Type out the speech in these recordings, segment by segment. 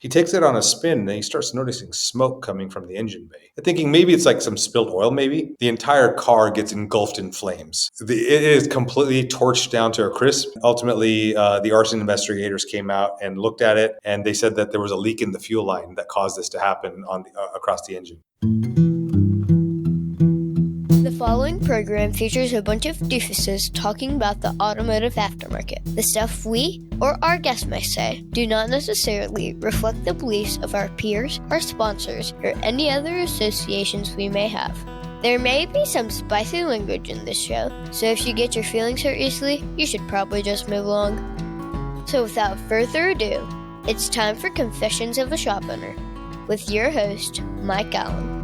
He takes it on a spin and he starts noticing smoke coming from the engine bay. And thinking maybe it's like some spilled oil, maybe. The entire car gets engulfed in flames. It is completely torched down to a crisp. Ultimately, the arson investigators came out and looked at it, and they said that there was a leak in the fuel line that caused this to happen across the engine. The following program features a bunch of doofuses talking about the automotive aftermarket. The stuff we, or our guests may say, do not necessarily reflect the beliefs of our peers, our sponsors, or any other associations we may have. There may be some spicy language in this show, so if you get your feelings hurt easily, you should probably just move along. So without further ado, it's time for Confessions of a Shop Owner, with your host, Mike Allen.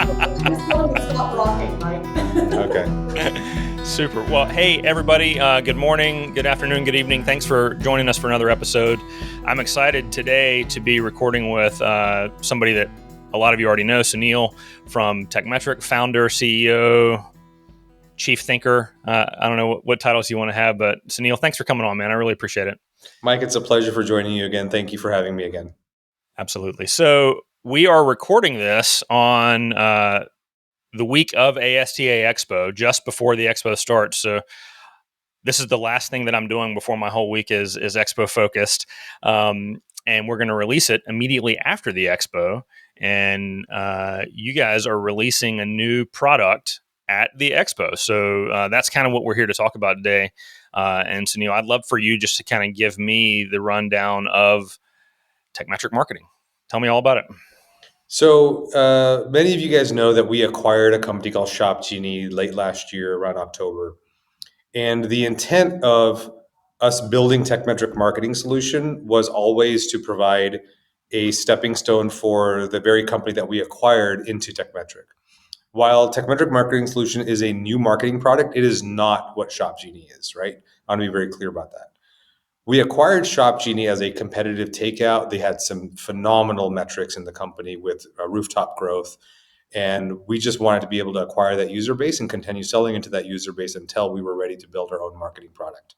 Stop rocking, Mike. Okay. Super. Well, hey, everybody. Good morning, good afternoon, good evening. Thanks for joining us for another episode. I'm excited today to be recording with somebody that a lot of you already know, Sunil from Tekmetric, founder, CEO, chief thinker. I don't know what titles you want to have, but Sunil, thanks for coming on, man. I really appreciate it. Mike, it's a pleasure for joining you again. Thank you for having me again. Absolutely. So we are recording this on the week of ASTA Expo, just before the Expo starts. So this is the last thing that I'm doing before my whole week is Expo focused. And we're going to release it immediately after the Expo. And you guys are releasing a new product at the Expo. So that's kind of what we're here to talk about today. And Sunil, I'd love for you just to kind of give me the rundown of Tekmetric marketing. Tell me all about it. So many of you guys know that we acquired a company called Shop Genie late last year, around October. And the intent of us building Tekmetric marketing solution was always to provide a stepping stone for the very company that we acquired into Tekmetric. While Tekmetric marketing solution is a new marketing product, it is not what Shop Genie is, right? I want to be very clear about that. We acquired Shop Genie as a competitive takeout. They had some phenomenal metrics in the company with rooftop growth. And we just wanted to be able to acquire that user base and continue selling into that user base until we were ready to build our own marketing product.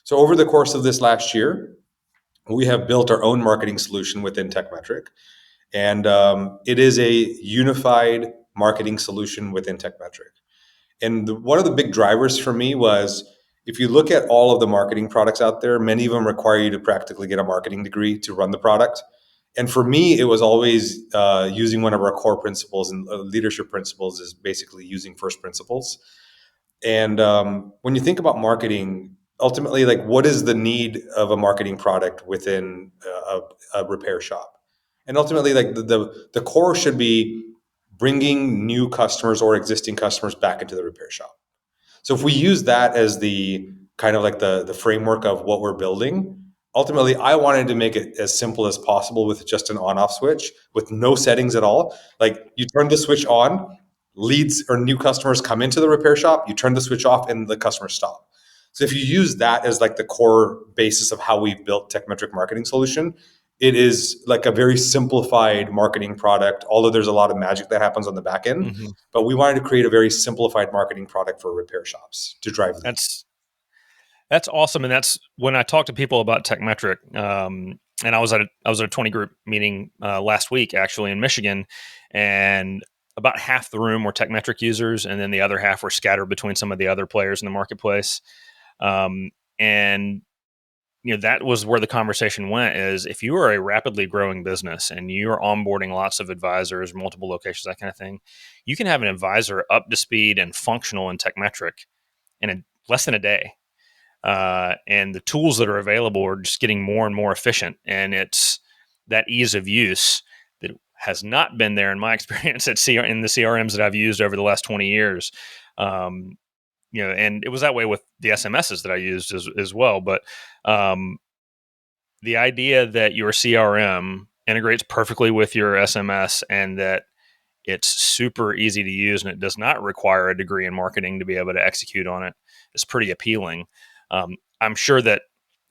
So over the course of this last year, we have built our own marketing solution within Tekmetric. And it is a unified marketing solution within Tekmetric. And one of the big drivers for me was, if you look at all of the marketing products out there, many of them require you to practically get a marketing degree to run the product. And for me, it was always using one of our core principles, and leadership principles is basically using first principles. And when you think about marketing, ultimately, like, what is the need of a marketing product within a repair shop? And ultimately, like, the core should be bringing new customers or existing customers back into the repair shop. So if we use that as the kind of like the framework of what we're building, ultimately, I wanted to make it as simple as possible with just an on-off switch with no settings at all. Like, you turn the switch on, leads or new customers come into the repair shop, you turn the switch off and the customers stop. So if you use that as like the core basis of how we've built Tekmetric marketing solution, it is like a very simplified marketing product, although there's a lot of magic that happens on the back end. Mm-hmm. But we wanted to create a very simplified marketing product for repair shops to drive leads. That's awesome. And that's when I talk to people about Tekmetric. And I was at a 20 group meeting last week, actually, in Michigan, and about half the room were Tekmetric users, and then the other half were scattered between some of the other players in the marketplace. And that was where the conversation went, is if you are a rapidly growing business and you're onboarding lots of advisors, multiple locations, that kind of thing, you can have an advisor up to speed and functional in Tekmetric in less than a day. And the tools that are available are just getting more and more efficient. And it's that ease of use that has not been there in my experience in the CRMs that I've used over the last 20 years. And it was that way with the SMSs that I used as well. But the idea that your CRM integrates perfectly with your SMS and that it's super easy to use and it does not require a degree in marketing to be able to execute on it is pretty appealing. I'm sure that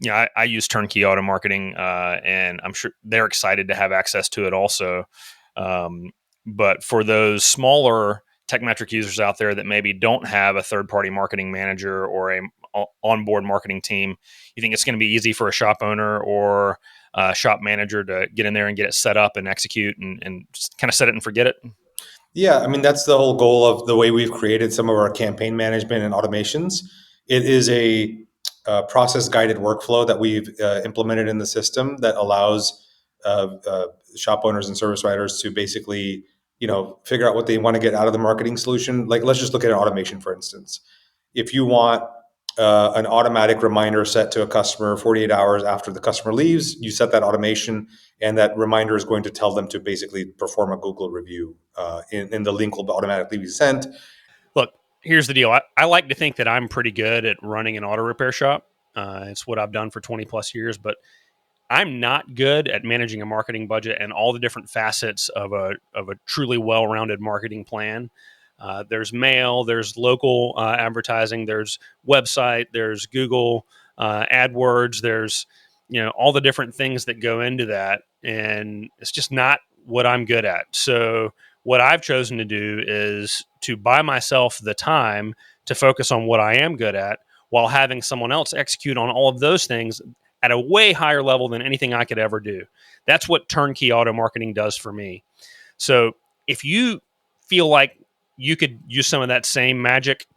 I use turnkey auto marketing, and I'm sure they're excited to have access to it also. But for those smaller Tekmetric users out there that maybe don't have a third-party marketing manager or a onboard marketing team. You think it's going to be easy for a shop owner or a shop manager to get in there and get it set up and execute and just kind of set it and forget it? Yeah, I mean, that's the whole goal of the way we've created some of our campaign management and automations. It is a process guided workflow that we've implemented in the system that allows shop owners and service writers to basically, figure out what they want to get out of the marketing solution. Like, let's just look at an automation, for instance. If you want an automatic reminder set to a customer 48 hours after the customer leaves, you set that automation, and that reminder is going to tell them to basically perform a Google review, and the link will automatically be sent. Look, here's the deal. I like to think that I'm pretty good at running an auto repair shop. It's what I've done for 20 plus years, but I'm not good at managing a marketing budget and all the different facets of a truly well-rounded marketing plan. There's mail, there's local advertising, there's website, there's Google AdWords, there's all the different things that go into that, and it's just not what I'm good at. So what I've chosen to do is to buy myself the time to focus on what I am good at, while having someone else execute on all of those things at a way higher level than anything I could ever do. That's what turnkey auto marketing does for me. So if you feel like you could use some of that same magic,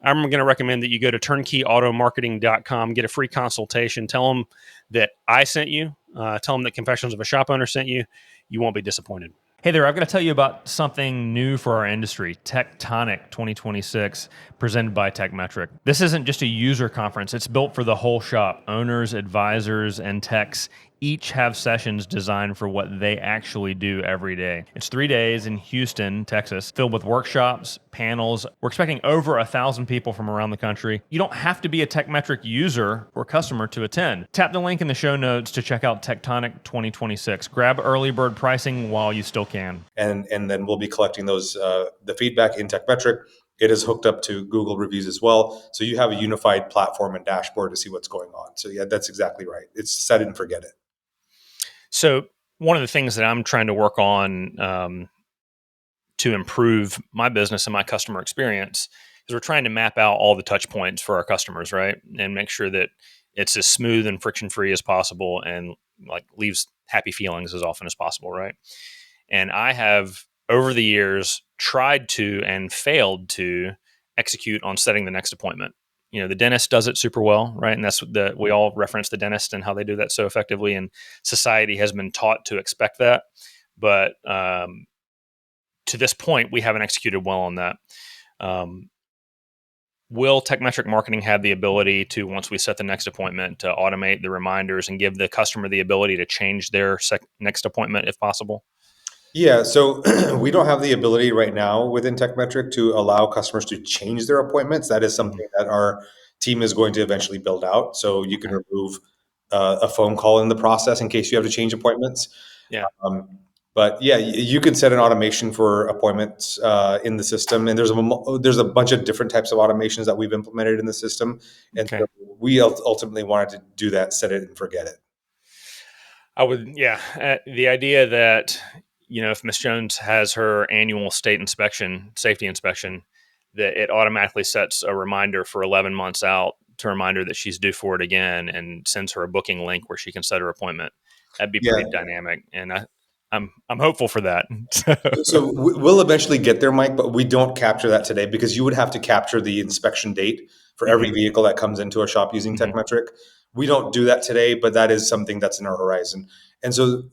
I'm going to recommend that you go to turnkeyautomarketing.com, get a free consultation, tell them that I sent you, tell them that Confessions of a Shop Owner sent you. You won't be disappointed. Hey there, I've got to tell you about something new for our industry, Tektonic 2026, presented by Tekmetric. This isn't just a user conference. It's built for the whole shop. Owners, advisors, and techs each have sessions designed for what they actually do every day. It's 3 days in Houston, Texas, filled with workshops, panels. We're expecting over 1,000 people from around the country. You don't have to be a Tekmetric user or customer to attend. Tap the link in the show notes to check out Tektonic 2026. Grab early bird pricing while you still can. And then we'll be collecting those the feedback in Tekmetric. It is hooked up to Google reviews as well, so you have a unified platform and dashboard to see what's going on. So yeah, that's exactly right. It's set it and forget it. So one of the things that I'm trying to work on to improve my business and my customer experience is we're trying to map out all the touch points for our customers, right? And make sure that it's as smooth and friction free as possible and like leaves happy feelings as often as possible, right? And I have over the years tried to and failed to execute on setting the next appointment. The dentist does it super well, right? And that's we all reference the dentist and how they do that so effectively. And society has been taught to expect that. But to this point, we haven't executed well on that. Will Tekmetric Marketing have the ability to, once we set the next appointment, to automate the reminders and give the customer the ability to change their next appointment if possible? Yeah, so we don't have the ability right now within Tekmetric to allow customers to change their appointments. That is something that our team is going to eventually build out. So you can remove a phone call in the process in case you have to change appointments. Yeah. But yeah, you can set an automation for appointments in the system, and there's a bunch of different types of automations that we've implemented in the system, and so we ultimately wanted to do that, set it and forget it. I would, yeah. The idea that if Miss Jones has her annual state inspection, safety inspection, that it automatically sets a reminder for 11 months out to remind her that she's due for it again and sends her a booking link where she can set her appointment. That'd be pretty dynamic, and I'm hopeful for that. So we'll eventually get there, Mike, but we don't capture that today because you would have to capture the inspection date for every vehicle that comes into a shop using Tekmetric. We don't do that today, but that is something that's in our horizon. And so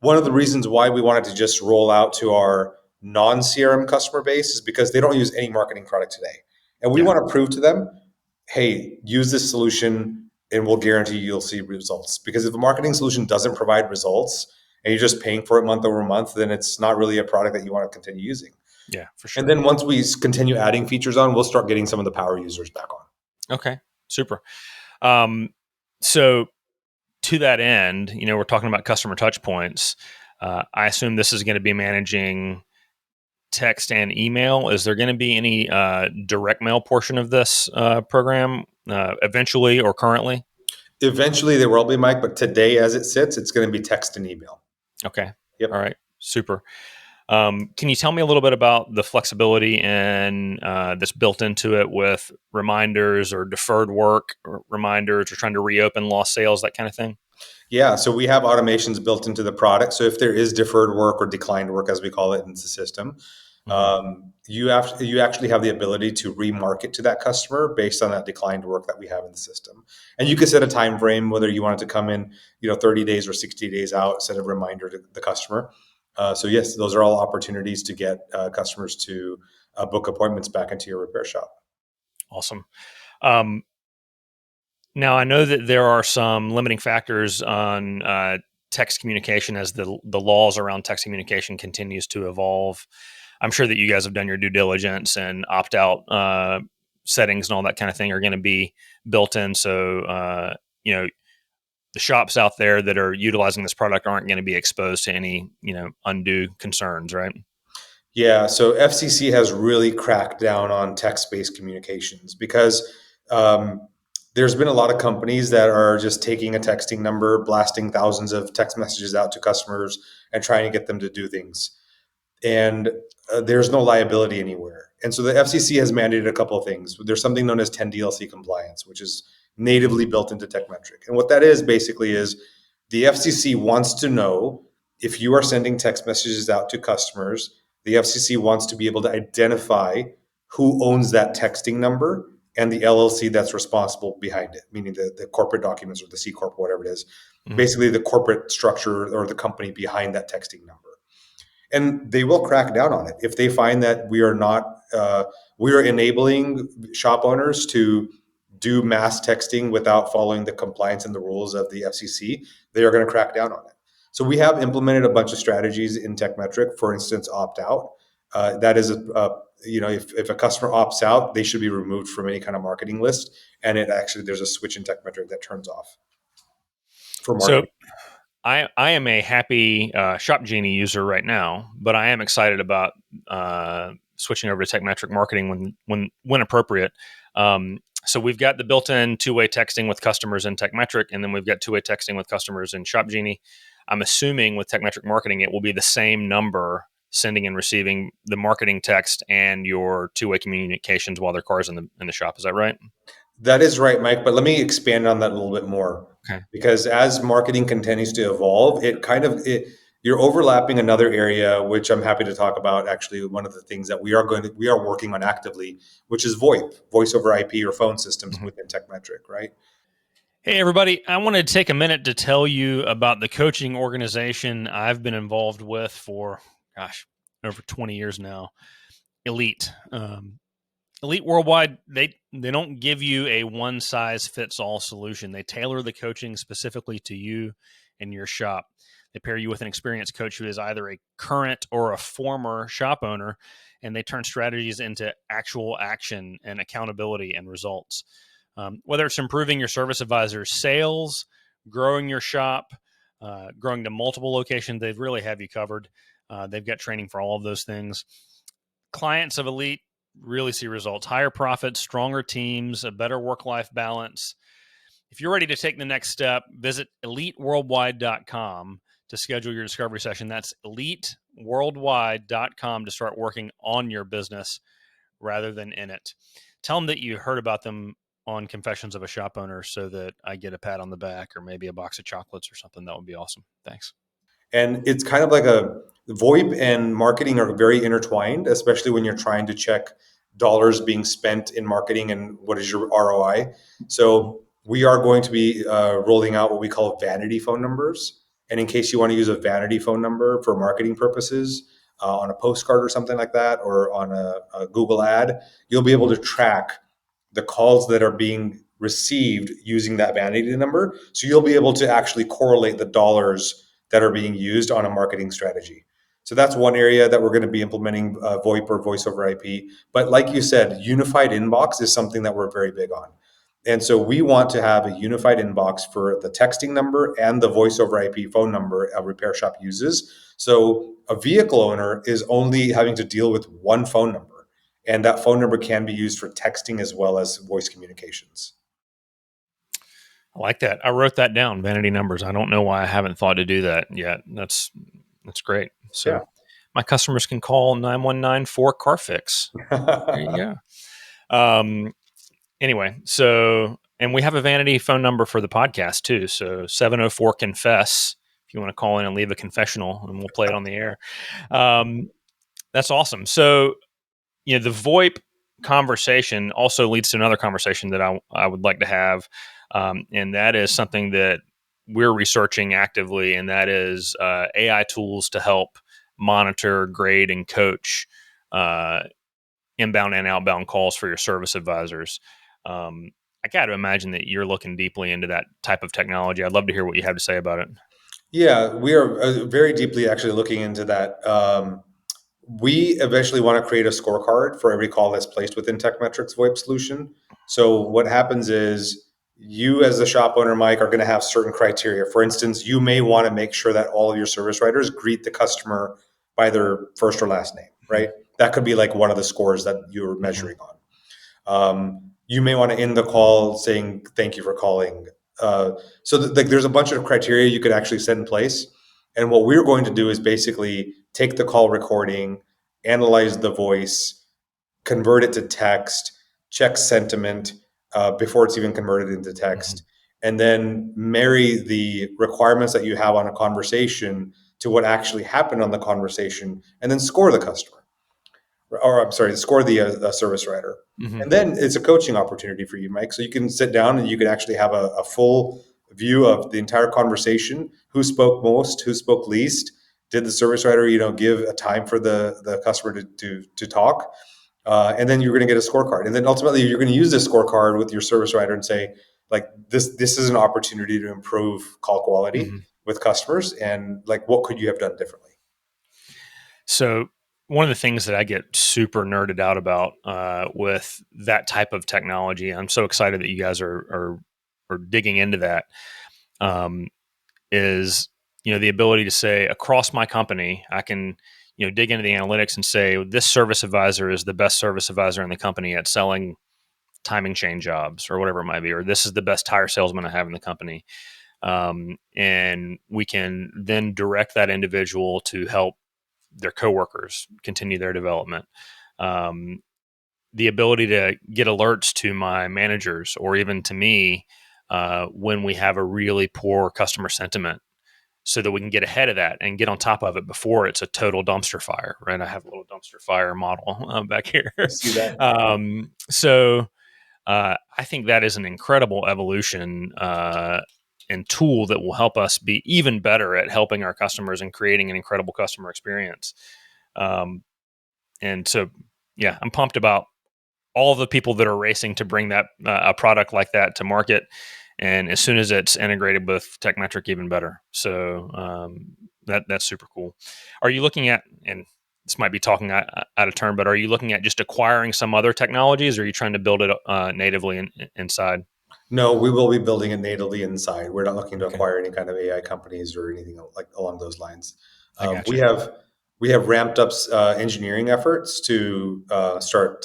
one of the reasons why we wanted to just roll out to our non-CRM customer base is because they don't use any marketing product today. And we want to prove to them, hey, use this solution and we'll guarantee you'll see results. Because if a marketing solution doesn't provide results, and you're just paying for it month over month, then it's not really a product that you want to continue using. Yeah, for sure. And then once we continue adding features on, we'll start getting some of the power users back on. Okay, super. So to that end, we're talking about customer touch points. I assume this is going to be managing text and email. Is there going to be any direct mail portion of this program eventually or currently? Eventually there will be, Mike, but today as it sits, it's going to be text and email. Okay. Yep. All right. Super. Can you tell me a little bit about the flexibility and that's built into it with reminders or deferred work or reminders or trying to reopen lost sales, that kind of thing? Yeah, so we have automations built into the product. So if there is deferred work or declined work, as we call it in the system, Hmm. you actually have the ability to remarket to that customer based on that declined work that we have in the system. And you can set a time frame whether you want it to come in, 30 days or 60 days out. Set a reminder to the customer. So yes, those are all opportunities to get customers to book appointments back into your repair shop. Awesome. Um, Now, I know that there are some limiting factors on text communication as the laws around text communication continues to evolve. I'm sure that you guys have done your due diligence and opt out settings and all that kind of thing are going to be built in. So, the shops out there that are utilizing this product aren't going to be exposed to any, undue concerns, right? Yeah, so FCC has really cracked down on text-based communications because um, there's been a lot of companies that are just taking a texting number, blasting thousands of text messages out to customers, and trying to get them to do things. And there's no liability anywhere. And so the FCC has mandated a couple of things. There's something known as 10 DLC compliance, which is natively built into Tekmetric. And what that is basically is the FCC wants to know if you are sending text messages out to customers, the FCC wants to be able to identify who owns that texting number and the LLC that's responsible behind it, meaning the corporate documents or the C Corp, whatever it is, Mhm. basically the corporate structure or the company behind that texting number. And they will crack down on it if they find that we are enabling shop owners to do mass texting without following the compliance and the rules of the FCC. They are going to crack down on it. So we have implemented a bunch of strategies in Tekmetric. For instance, opt out. That is if a customer opts out, they should be removed from any kind of marketing list. And there's a switch in Tekmetric that turns off for So marketing. I am a happy Shop Genie user right now, but I am excited about switching over to Tekmetric marketing when appropriate. So we've got the built-in two-way texting with customers in Tekmetric, and then we've got two-way texting with customers in Shop Genie. I'm assuming with Tekmetric marketing, it will be the same number sending and receiving the marketing text and your two-way communications while their car's in the shop. Is that right? That is right, Mike. But let me expand on that a little bit more Okay. because as marketing continues to evolve, you're overlapping another area, which I'm happy to talk about. Actually, one of the things that we are working on actively, which is VoIP, voice over IP or phone systems Mhm. within Tekmetric, right? Hey, everybody. I wanted to take a minute to tell you about the coaching organization I've been involved with for, gosh, over 20 years now. Elite. Elite Worldwide, they don't give you a one size fits all solution. They tailor the coaching specifically to you and your shop. They pair you with an experienced coach who is either a current or a former shop owner, and they turn strategies into actual action and accountability and results. Whether it's improving your service advisor's sales, growing your shop, growing to multiple locations, they really have you covered. They've got training for all of those things. Clients of Elite really see results: higher profits, stronger teams, a better work life balance. If you're ready to take the next step, visit eliteworldwide.com to schedule your discovery session. That's eliteworldwide.com to start working on your business rather than in it. Tell them that you heard about them on Confessions of a Shop Owner so that I get a pat on the back or maybe a box of chocolates or something. That would be awesome. Thanks. And it's kind of like a VoIP and marketing are very intertwined, especially when you're trying to check dollars being spent in marketing and what is your ROI. So we are going to be rolling out what we call vanity phone numbers. And in case you want to use a vanity phone number for marketing purposes, on a postcard or something like that, or on a Google ad, you'll be able to track the calls that are being received using that vanity number. So you'll be able to actually correlate the dollars that are being used on a marketing strategy. So that's one area that we're going to be implementing VoIP or voice over IP. But like you said, unified inbox is something that we're very big on. And so we want to have a unified inbox for the texting number and the voice over IP phone number a repair shop uses. So a vehicle owner is only having to deal with one phone number, and that phone number can be used for texting as well as voice communications. I like that. I wrote that down, vanity numbers. I don't know why I haven't thought to do that yet. That's great. So Yeah. my customers can call 919 for car fix. There you go. Anyway, so, and we have a vanity phone number for the podcast too. So 704 confess, if you want to call in and leave a confessional, and we'll play it on the air. That's awesome. So, the VoIP conversation also leads to another conversation that I would like to have. And that is something that we're researching actively, and that is AI tools to help monitor, grade, and coach inbound and outbound calls for your service advisors. I got to imagine that you're looking deeply into that type of technology. I'd love to hear what you have to say about it. Yeah, we are very deeply actually looking into that. We eventually want to create a scorecard for every call that's placed within Tekmetric's VoIP solution. So what happens is you as the shop owner, Mike, are going to have certain criteria. For instance, you may want to make sure that all of your service writers greet the customer by their first or last name, right? That could be like one of the scores that you're measuring on. You may want to end the call saying thank you for calling. There's a bunch of criteria you could actually set in place. And what we're going to do is basically take the call recording, analyze the voice, convert it to text, check sentiment before it's even converted into text, and then marry the requirements that you have on a conversation to what actually happened on the conversation, and then score the customer. Or I'm sorry, score the service writer. And then it's a coaching opportunity for you, Mike. So you can sit down and you can actually have a full view of the entire conversation. Who spoke most? Who spoke least? Did the service writer, give a time for the customer to talk? And then you're going to get a scorecard. And then ultimately, you're going to use this scorecard with your service writer and say, like, this is an opportunity to improve call quality with customers, and like, what could you have done differently? So one of the things that I get super nerded out about with that type of technology, I'm so excited that you guys are digging into that, is the ability to say across my company, I can dig into the analytics and say this service advisor is the best service advisor in the company at selling timing chain jobs or whatever it might be, or this is the best tire salesman I have in the company, and we can then direct that individual to help their coworkers continue their development. The ability to get alerts to my managers or even to me when we have a really poor customer sentiment, so that we can get ahead of that and get on top of it before it's a total dumpster fire. Right? I have a little dumpster fire model back here. I see that. I think that is an incredible evolution and tool that will help us be even better at helping our customers and creating an incredible customer experience. And so, yeah, I'm pumped about all the people that are racing to bring that a product like that to market. And as soon as it's integrated with Tekmetric, even better. So that's super cool. Are you looking at, and this might be talking out of turn, but are you looking at just acquiring some other technologies, or are you trying to build it natively inside? No, we will be building it natively inside. We're not looking to Okay. acquire any kind of AI companies or anything like along those lines. I got We you. have ramped up engineering efforts to start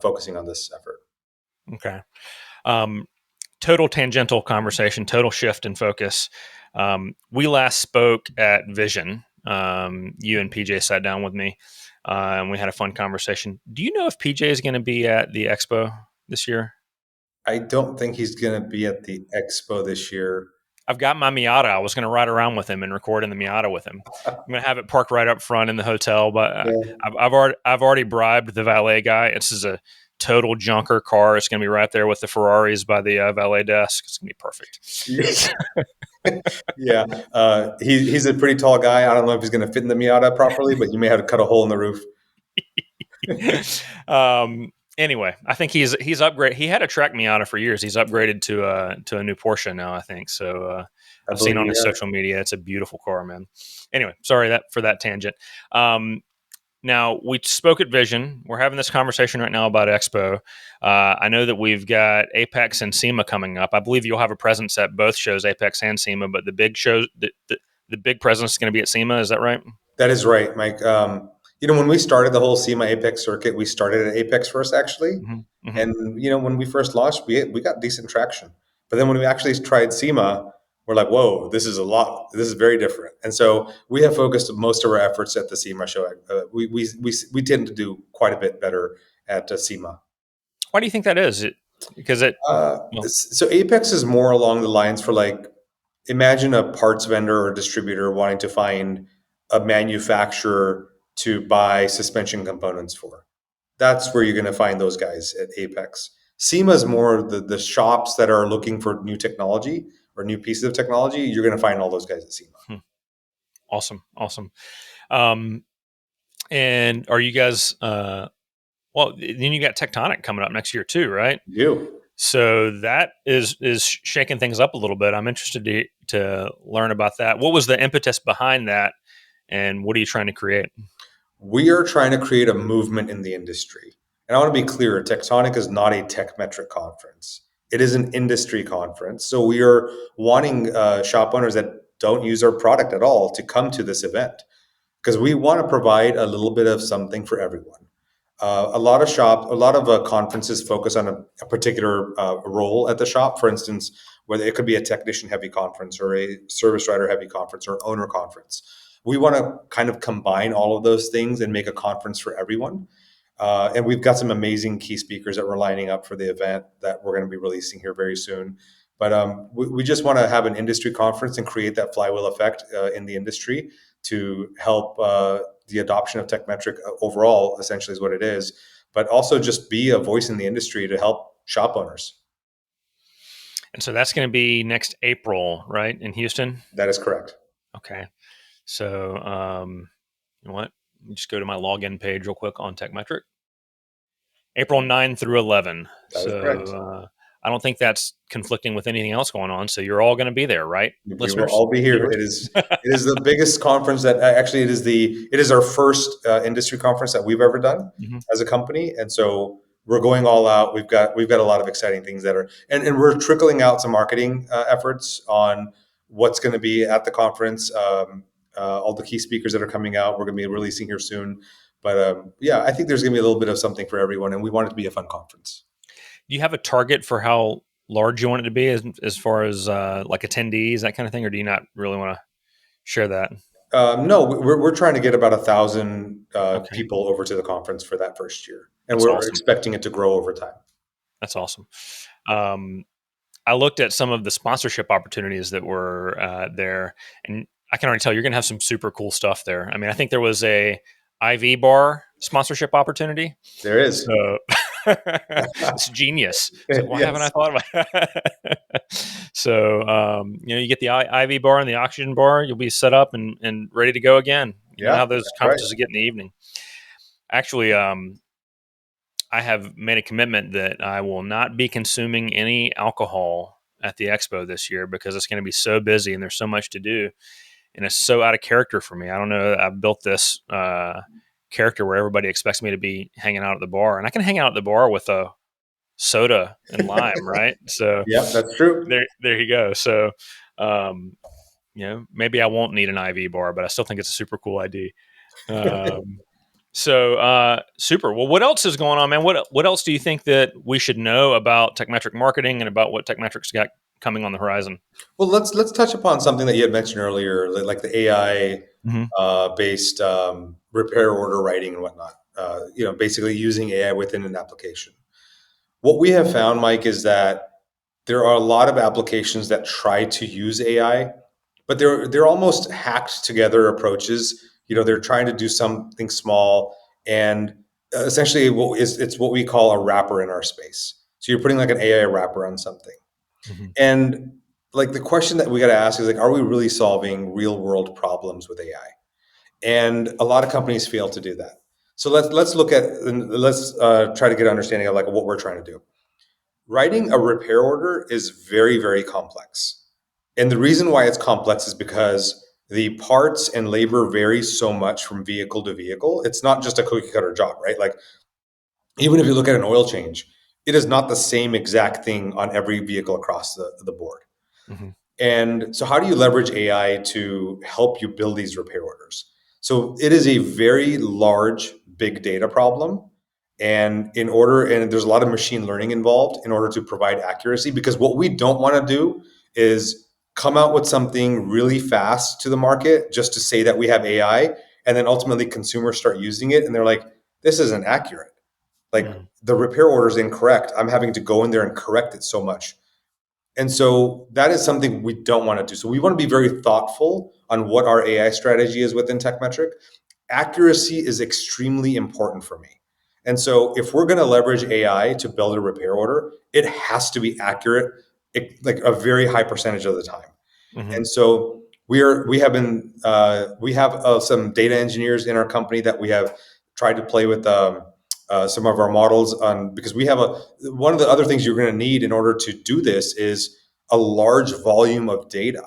focusing on this effort. Okay. Total tangential conversation, total shift in focus. We last spoke at Vision. You and PJ sat down with me, and we had a fun conversation. Do you know if PJ is going to be at the expo this year? I don't think he's going to be at the expo this year. I've got my Miata. I was going to ride around with him and record in the Miata with him. I'm going to have it parked right up front in the hotel, but Yeah. I've already bribed the valet guy. This is a total junker car. It's going to be right there with the Ferraris by the valet desk. It's going to be perfect. Yeah, he's a pretty tall guy. I don't know if he's going to fit in the Miata properly, but you may have to cut a hole in the roof. Anyway, I think he's upgraded. He had a track Miata for years. He's upgraded to a new Porsche now, I think. So I I've seen believe on he his has. social media. It's a beautiful car, man. Anyway, sorry for that tangent. Now we spoke at Vision. We're having this conversation right now about Expo. I know that we've got Apex and SEMA coming up. I believe you'll have a presence at both shows, Apex and SEMA. But the big show, the big presence is going to be at SEMA. Is that right? That is right, Mike. When we started the whole SEMA Apex circuit, we started at Apex first, actually. Mm-hmm. And when we first launched, we got decent traction. But then when we actually tried SEMA, we're like, whoa, this is a lot. This is very different. And so we have focused most of our efforts at the SEMA show. We tend to do quite a bit better at SEMA. Why do you think that is? Because it, well, So Apex is more along the lines for like, imagine a parts vendor or distributor wanting to find a manufacturer to buy suspension components for. That's where you're going to find those guys at Apex. SEMA is more the shops that are looking for new technology or new pieces of technology. You're going to find all those guys at SEMA. awesome, awesome. Um, and are you guys? Well, then you got Tektonic coming up next year too, right? You. So that is shaking things up a little bit. I'm interested to learn about that. What was the impetus behind that, and what are you trying to create? We are trying to create a movement in the industry. And I want to be clear, Tektonic is not a Tekmetric conference. It is an industry conference. So we are wanting shop owners that don't use our product at all to come to this event because we want to provide a little bit of something for everyone. A lot of conferences focus on a particular role at the shop. For instance, whether it could be a technician heavy conference or a service writer heavy conference or owner conference. We want to kind of combine all of those things and make a conference for everyone. And we've got some amazing key speakers that we're lining up for the event that we're going to be releasing here very soon. But we just want to have an industry conference and create that flywheel effect in the industry to help the adoption of Tekmetric overall, essentially is what it is, but also just be a voice in the industry to help shop owners. And so that's going to be next April, right, in Houston? That is correct. Okay. So, you know what? Let me just go to my login page real quick on Tekmetric. April 9 through 11. That is correct. So, I don't think that's conflicting with anything else going on. So you're all going to be there, right? We Listeners, will all be here. viewers? It is the biggest conference that actually it is our first industry conference that we've ever done as a company, and so we're going all out. We've got a lot of exciting things that are, and we're trickling out some marketing efforts on what's going to be at the conference. All the key speakers that are coming out, we're going to be releasing here soon. But yeah, I think there's going to be a little bit of something for everyone, and we want it to be a fun conference. Do you have a target for how large you want it to be as far as like attendees, that kind of thing, or do you not really want to share that? No, we're trying to get about 1,000 Okay. people over to the conference for that first year, and That's we're awesome. expecting it to grow over time. That's awesome. I looked at some of the sponsorship opportunities that were there, and I can already tell you're going to have some super cool stuff there. I mean, I think there was a IV bar sponsorship opportunity. There is. So it's genius. It's like, why haven't I Yes. thought about it? So, you get the IV bar and the oxygen bar, you'll be set up and ready to go again. You know Yeah, how those that's right. conferences get in the evening. Actually, I have made a commitment that I will not be consuming any alcohol at the expo this year because it's going to be so busy and there's so much to do. And it's so out of character for me. I don't know. I've built this character where everybody expects me to be hanging out at the bar, and I can hang out at the bar with a soda and lime, right? So Yeah, that's true. there you go. So, maybe I won't need an IV bar, but I still think it's a super cool idea. Super. Well, what else is going on, man? What else do you think that we should know about Tekmetric marketing and about what Tekmetric's got coming on the horizon? Well, let's touch upon something that you had mentioned earlier, like the AI based repair order writing and whatnot. Basically using AI within an application. What we have found, Mike, is that there are a lot of applications that try to use AI, but they're almost hacked together approaches. They're trying to do something small, and essentially, it's what we call a wrapper in our space. So you're putting like an AI wrapper on something, and like the question that we got to ask is like, are we really solving real world problems with AI? And a lot of companies fail to do that. So let's look at let's try to get an understanding of like what we're trying to do. Writing a repair order is very, very complex. And the reason why it's complex is because the parts and labor vary so much from vehicle to vehicle. It's not just a cookie cutter job, right? Like, even if you look at an oil change, it is not the same exact thing on every vehicle across the board. Mm-hmm. And so, how do you leverage AI to help you build these repair orders? So, it is a very large, big data problem. And there's a lot of machine learning involved in order to provide accuracy, because what we don't want to do is come out with something really fast to the market just to say that we have AI, and then ultimately consumers start using it and they're like, this isn't accurate. Like Mm. the repair order is incorrect. I'm having to go in there and correct it so much. And so that is something we don't want to do. So we want to be very thoughtful on what our AI strategy is within Tekmetric. Accuracy is extremely important for me. And so if we're going to leverage AI to build a repair order, it has to be accurate, like a very high percentage of the time. Hmm. And so we have some data engineers in our company that we have tried to play with some of our models on, because we have one of the other things you're going to need in order to do this is a large volume of data.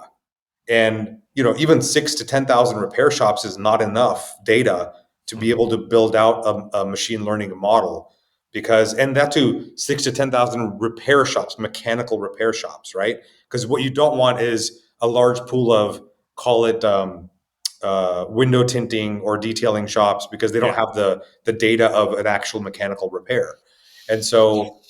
And even 6 to 10,000 repair shops is not enough data to be able to build out a machine learning model, because, and that too, 6 to 10,000 repair shops, mechanical repair shops, right? Because what you don't want is a large pool of, call it window tinting or detailing shops, because they don't Yeah. have the data of an actual mechanical repair. And so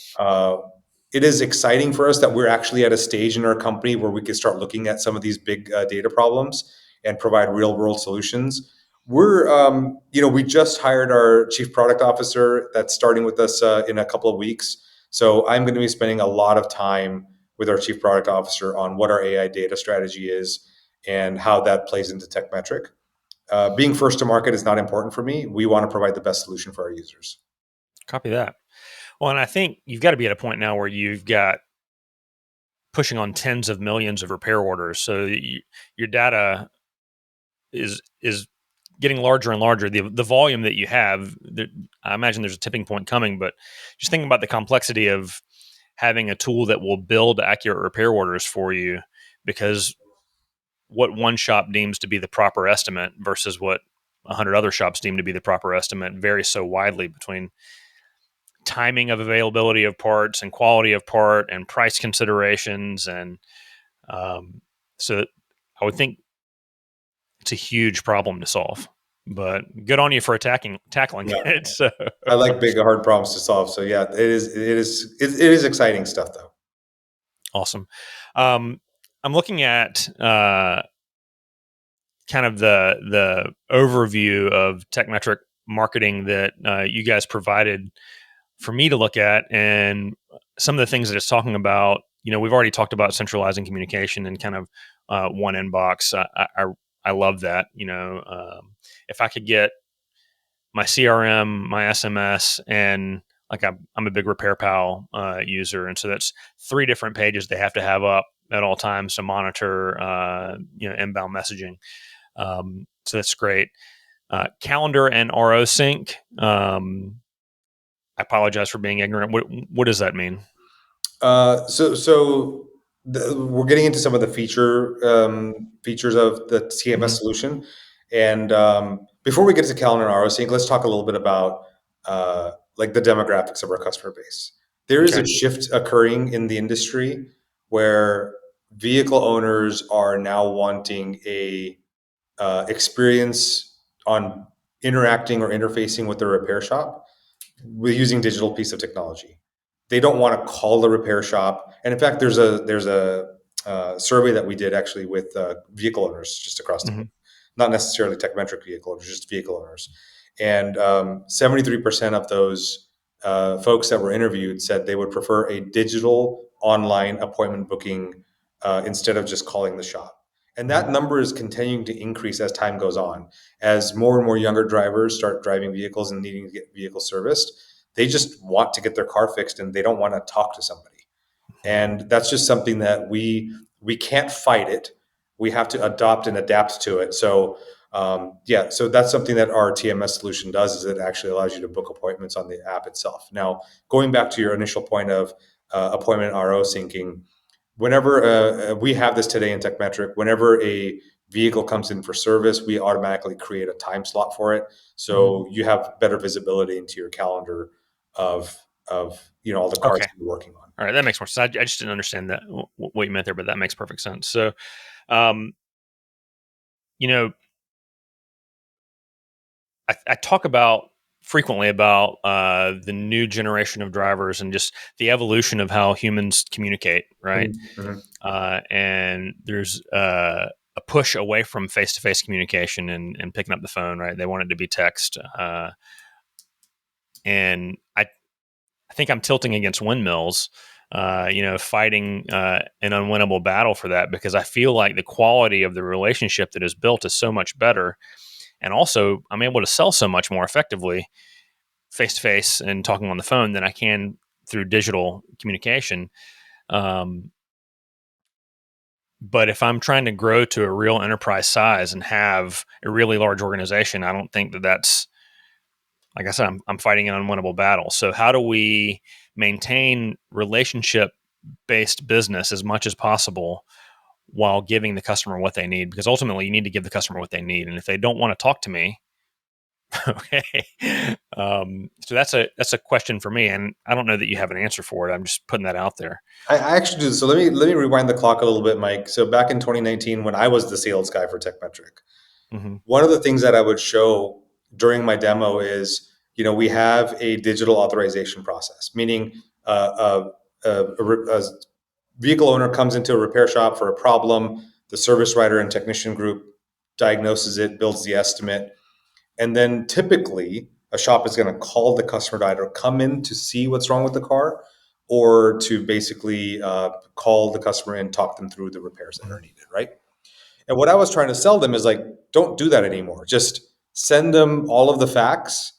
it is exciting for us that we're actually at a stage in our company where we can start looking at some of these big data problems and provide real world solutions. We just hired our chief product officer that's starting with us in a couple of weeks. So I'm going to be spending a lot of time with our chief product officer on what our AI data strategy is and how that plays into Tekmetric. Being first to market is not important for me. We want to provide the best solution for our users. Copy that. Well, and I think you've got to be at a point now where you've got pushing on tens of millions of repair orders. So your data is getting larger and larger. The volume that you have, I imagine there's a tipping point coming. But just thinking about the complexity of having a tool that will build accurate repair orders for you, because what one shop deems to be the proper estimate versus what 100 other shops deem to be the proper estimate varies so widely between timing of availability of parts and quality of part and price considerations. And um, so I would think it's a huge problem to solve, but good on you for tackling Yeah, it. So I like big hard problems to solve. So yeah, it is exciting stuff though. awesome. I'm looking at kind of the overview of Tekmetric marketing that you guys provided for me to look at, and some of the things that it's talking about. We've already talked about centralizing communication and kind of one inbox. I love that. If I could get my CRM, my SMS, and like I'm a big Repair Pal user, and so that's 3 different pages they have to have up at all times to monitor inbound messaging. So that's great. Calendar and RO sync. I apologize for being ignorant. What does that mean? We're getting into some of the features of the TMS Hmm. solution, and before we get to calendar and ROSync, let's talk a little bit about like the demographics of our customer base. There is a Okay. shift occurring in the industry where vehicle owners are now wanting a experience on interacting or interfacing with the repair shop with using digital piece of technology. They don't want to call the repair shop. And in fact, there's a survey that we did actually with vehicle owners just across the board, Hmm. not necessarily Tekmetric vehicle owners, just vehicle owners. And 73% of those folks that were interviewed said they would prefer a digital online appointment booking instead of just calling the shop. And Hmm. that number is continuing to increase as time goes on. As more and more younger drivers start driving vehicles and needing to get vehicles serviced, they just want to get their car fixed and they don't want to talk to somebody. And that's just something that we can't fight it. We have to adopt and adapt to it. So so that's something that our TMS solution does, is it actually allows you to book appointments on the app itself. Now, going back to your initial point of appointment RO syncing, whenever we have this today in Tekmetric, whenever a vehicle comes in for service, we automatically create a time slot for it, Hmm. so you have better visibility into your calendar of all the cars Okay. you're working on. All right. That makes more sense. I just didn't understand that what you meant there, but that makes perfect sense. So, um, you know, I talk about frequently about the new generation of drivers and just the evolution of how humans communicate, right? Mm-hmm. And there's a push away from face-to-face communication and picking up the phone, right? They want it to be text. And I think I'm tilting against windmills, fighting an unwinnable battle for that, because I feel like the quality of the relationship that is built is so much better. And also, I'm able to sell so much more effectively face to face and talking on the phone than I can through digital communication. Um, but if I'm trying to grow to a real enterprise size and have a really large organization, I don't think that that's, like I said, I'm fighting an unwinnable battle. So how do we maintain relationship based business as much as possible while giving the customer what they need? Because ultimately, you need to give the customer what they need, and if they don't want to talk to me, okay. So that's a question for me, and I don't know that you have an answer for it. I'm just putting that out there. I actually do. So let me rewind the clock a little bit, Mike. So back in 2019, when I was the sales guy for Tekmetric, Mm-hmm. one of the things that I would show during my demo is, we have a digital authorization process, meaning a vehicle owner comes into a repair shop for a problem, the service writer and technician group diagnoses it, builds the estimate, and then typically a shop is going to call the customer to either come in to see what's wrong with the car or to basically call the customer and talk them through the repairs that are needed, right? And what I was trying to sell them is like, don't do that anymore. Just send them all of the facts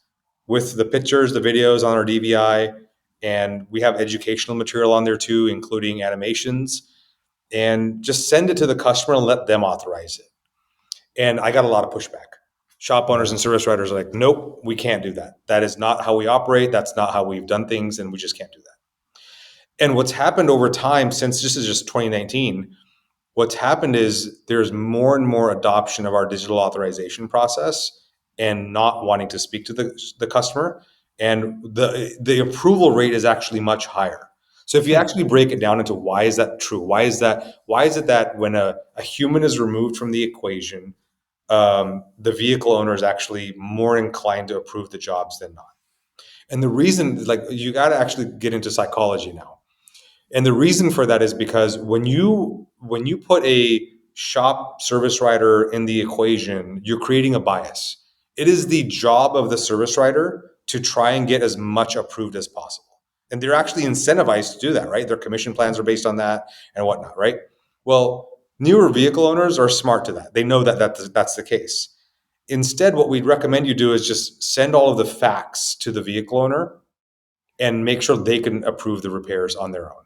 with the pictures, the videos on our DVI, and we have educational material on there too, including animations, and just send it to the customer and let them authorize it. And I got a lot of pushback. Shop owners and service writers are like, nope, we can't do that. That is not how we operate. That's not how we've done things, and we just can't do that. And what's happened over time, since this is just 2019, what's happened is there's more and more adoption of our digital authorization process and not wanting to speak to the customer. And the approval rate is actually much higher. So if you actually break it down into why is that true? Why is it that when a human is removed from the equation, the vehicle owner is actually more inclined to approve the jobs than not? And the reason, like, you got to actually get into psychology now. And the reason for that is because when you put a shop service writer in the equation, you're creating a bias. It is the job of the service writer to try and get as much approved as possible. And they're actually incentivized to do that, right? Their commission plans are based on that and whatnot, right? Well, newer vehicle owners are smart to that. They know that that's the case. Instead, what we'd recommend you do is just send all of the facts to the vehicle owner and make sure they can approve the repairs on their own.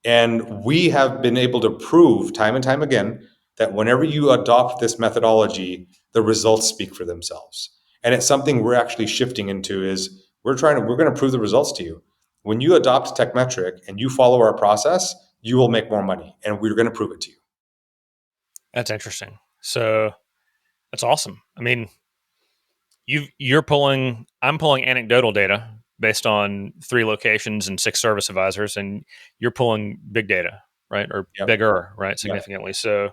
And we have been able to prove time and time again that whenever you adopt this methodology, the results speak for themselves. And it's something we're actually shifting into is we're going to prove the results to you. When you adopt Tekmetric and you follow our process, you will make more money, and we're going to prove it to you. That's interesting. So that's awesome. I mean, I'm pulling anecdotal data based on 3 locations and 6 service advisors, and you're pulling big data, right? Or Yep. bigger, right? Yeah. Significantly. So,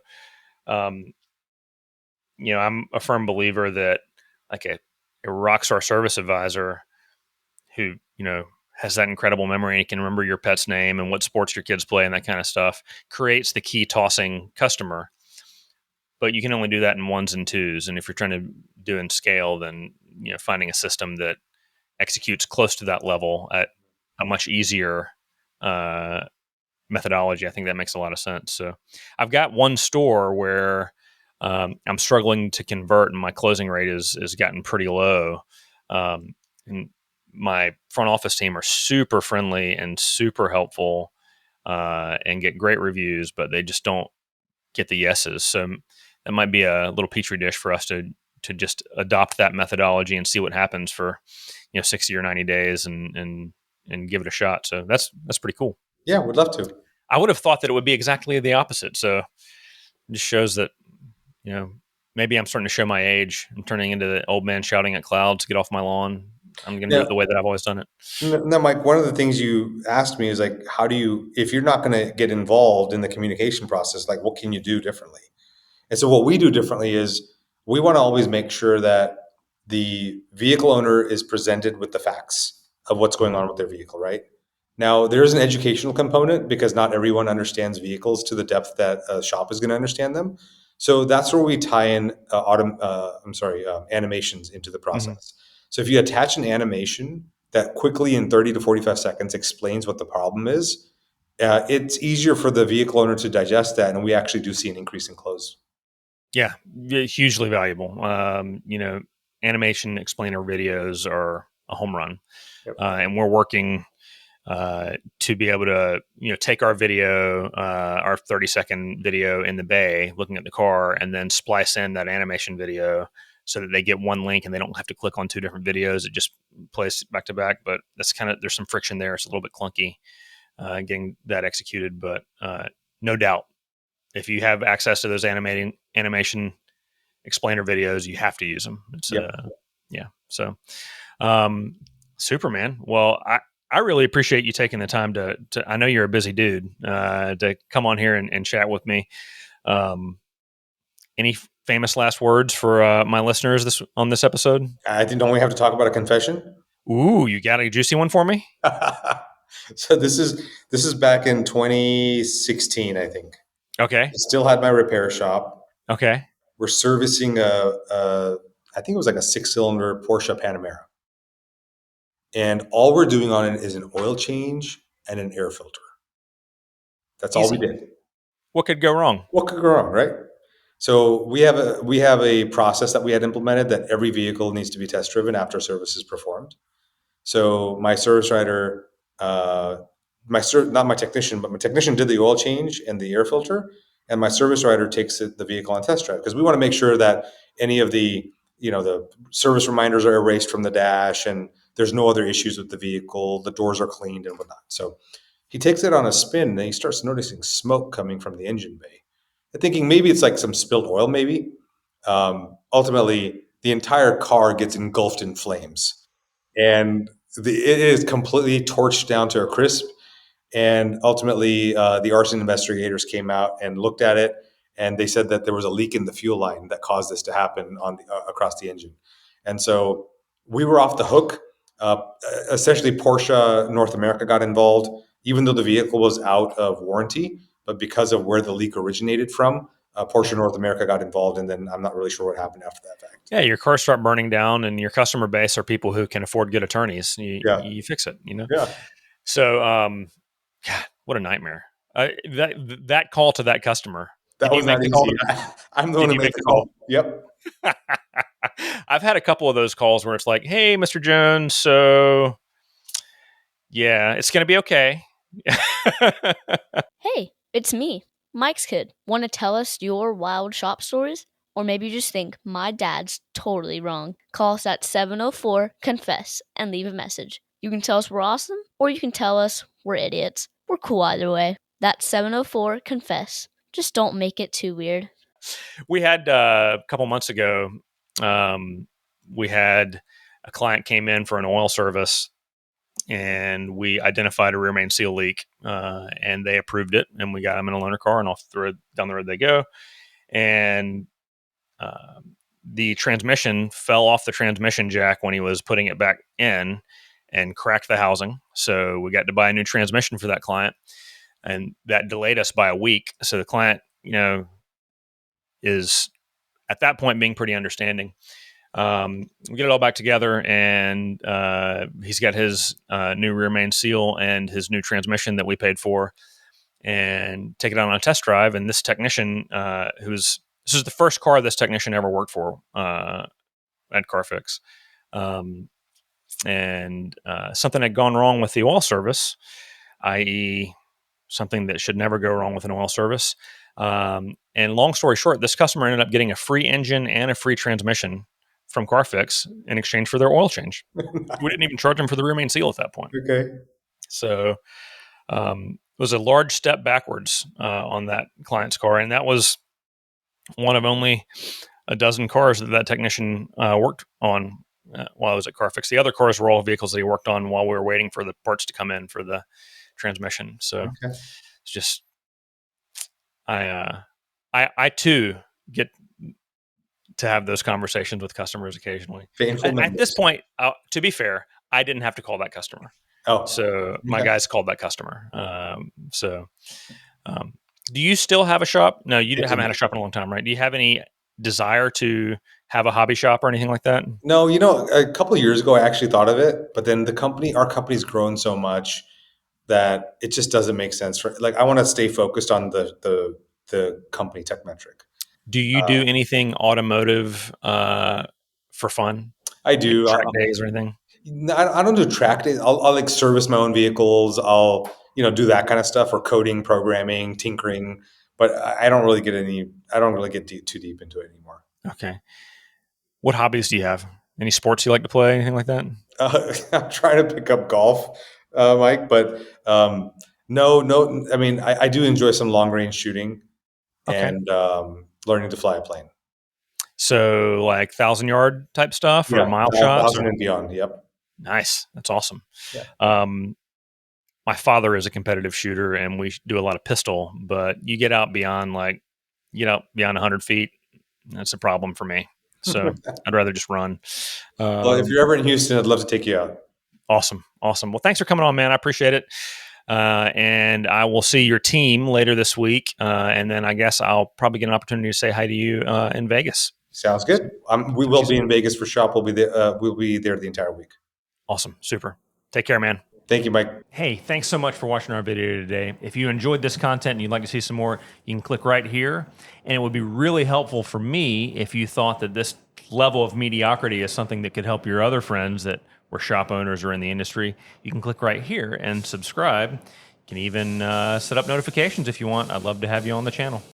um, I'm a firm believer that like a rock star service advisor who, has that incredible memory and can remember your pet's name and what sports your kids play and that kind of stuff creates the key tossing customer. But you can only do that in ones and twos. And if you're trying to do in scale, then, finding a system that executes close to that level at a much easier uh, methodology, I think that makes a lot of sense. So I've got one store where I'm struggling to convert, and my closing rate is gotten pretty low. And my front office team are super friendly and super helpful and get great reviews, but they just don't get the yeses. So that might be a little petri dish for us to just adopt that methodology and see what happens for 60 or 90 days and give it a shot. So that's pretty cool. Yeah, we'd love to. I would have thought that it would be exactly the opposite. So it just shows that, maybe I'm starting to show my age. I'm turning into the old man shouting at clouds, get off my lawn. I'm going to do Yeah. it the way that I've always done it. No, Mike, one of the things you asked me is like, if you're not going to get involved in the communication process, like, what can you do differently? And so what we do differently is we want to always make sure that the vehicle owner is presented with the facts of what's going on with their vehicle, right? Now, there's an educational component because not everyone understands vehicles to the depth that a shop is going to understand them. So that's where we tie in animations into the Mm-hmm. process. So if you attach an animation that quickly in 30 to 45 seconds explains what the problem is, it's easier for the vehicle owner to digest that, and we actually do see an increase in close. Yeah, hugely valuable. Animation explainer videos are a home run, Yep. and we're working to be able to take our video, our 30-second video in the bay, looking at the car, and then splice in that animation video so that they get one link and they don't have to click on two different videos. It just plays back to back. But that's there's some friction there. It's a little bit clunky getting that executed, but no doubt, if you have access to those animation explainer videos, you have to use them. It's Yep. yeah. So, um, Superman. Well, I really appreciate you taking the time to I know you're a busy dude, to come on here and chat with me. Any famous last words for my listeners on this episode? I think, don't we have to talk about a confession? Ooh, you got a juicy one for me? So this is back in 2016, I think. Okay. I still had my repair shop. Okay. We're servicing I think it was like a 6-cylinder Porsche Panamera. And all we're doing on it is an oil change and an air filter. That's all we Easy. did. What could go wrong? What could go wrong, right? So we have a process that we had implemented that every vehicle needs to be test driven after service is performed. So my service writer, not my technician, but my technician did the oil change and the air filter, and my service writer takes the vehicle on test drive because we want to make sure that any of the service reminders are erased from the dash and there's no other issues with the vehicle, the doors are cleaned and whatnot. So he takes it on a spin and he starts noticing smoke coming from the engine bay. And thinking maybe it's like some spilled oil, maybe. Ultimately, the entire car gets engulfed in flames and it is completely torched down to a crisp. And ultimately, the arson investigators came out and looked at it, and they said that there was a leak in the fuel line that caused this to happen across the engine. And so we were off the hook. Uh, Essentially, Porsche North America got involved, even though the vehicle was out of warranty. But because of where the leak originated from, Porsche North America got involved, and then I'm not really sure what happened after that fact. Yeah, your cars start burning down, and your customer base are people who can afford good attorneys. Yeah, You fix it, yeah. So, God, what a nightmare! That call to that customer. That Did you was make not the call? easy. I'm the one Did who you made make the the call? call. Yep. I've had a couple of those calls where it's like, "Hey, Mr. Jones, so yeah, it's going to be okay." Hey, it's me, Mike's kid. Want to tell us your wild shop stories? Or maybe you just think my dad's totally wrong. Call us at 704 Confess and leave a message. You can tell us we're awesome, or you can tell us we're idiots. We're cool either way. That's 704 Confess. Just don't make it too weird. We had a couple months ago, we had a client came in for an oil service, and we identified a rear main seal leak, and they approved it, and we got them in a loaner car, and off the road, down the road they go, and the transmission fell off the transmission jack when he was putting it back in and cracked the housing. So we got to buy a new transmission for that client, and that delayed us by a week. So the client, is at that point being pretty understanding. We get it all back together, and he's got his new rear main seal and his new transmission that we paid for, and take it on a test drive. And this technician, this is the first car this technician ever worked for at Carfix, and something had gone wrong with the oil service, i.e., something that should never go wrong with an oil service. And long story short, this customer ended up getting a free engine and a free transmission from Carfix in exchange for their oil change. We didn't even charge them for the rear main seal at that point. Okay. So it was a large step backwards on that client's car, and that was one of only a dozen cars that technician worked on while I was at Carfix. The other cars were all vehicles that he worked on while we were waiting for the parts to come in for the transmission. So Okay. it's just I too get to have those conversations with customers occasionally. Painful At this memories. point, to be fair, I didn't have to call that customer. Oh, So my okay. guys called that customer. Um, do you still have a shop? No, you I haven't do. had a shop in a long time, right? Do you have any desire to have a hobby shop or anything like that? No, a couple of years ago, I actually thought of it, but then our company's grown so much that it just doesn't make sense for, like, I want to stay focused on the company Tekmetric. Do you do anything automotive for fun, I like do. track days or anything? No, I don't do track days. I'll like service my own vehicles. I'll do that kind of stuff, or coding, programming, tinkering. But I don't really get too deep into it anymore. Okay. What hobbies do you have? Any sports you like to play? Anything like that? I'm trying to pick up golf, Mike, but no, no. I mean, I do enjoy some long range shooting Okay. and learning to fly a plane. So like 1,000-yard type stuff or Yeah, mile shots thousand or and beyond. Yep. nice. That's awesome. Yeah. Um, my father is a competitive shooter and we do a lot of pistol, but you get out beyond beyond 100 feet. That's a problem for me. So I'd rather just run. Well, if Um, you're ever in Houston, I'd love to take you out. awesome. Awesome. Well, thanks for coming on, man. I appreciate it. And I will see your team later this week. And then I guess I'll probably get an opportunity to say hi to you in Vegas. Sounds So, good. We talk to will you be soon. in Vegas for shop. We'll be there the entire week. Awesome. Super. Take care, man. Thank you, Mike. Hey, thanks so much for watching our video today. If you enjoyed this content and you'd like to see some more, you can click right here. And it would be really helpful for me if you thought that this level of mediocrity is something that could help your other friends that were shop owners or in the industry. You can click right here and subscribe. You can even set up notifications if you want. I'd love to have you on the channel.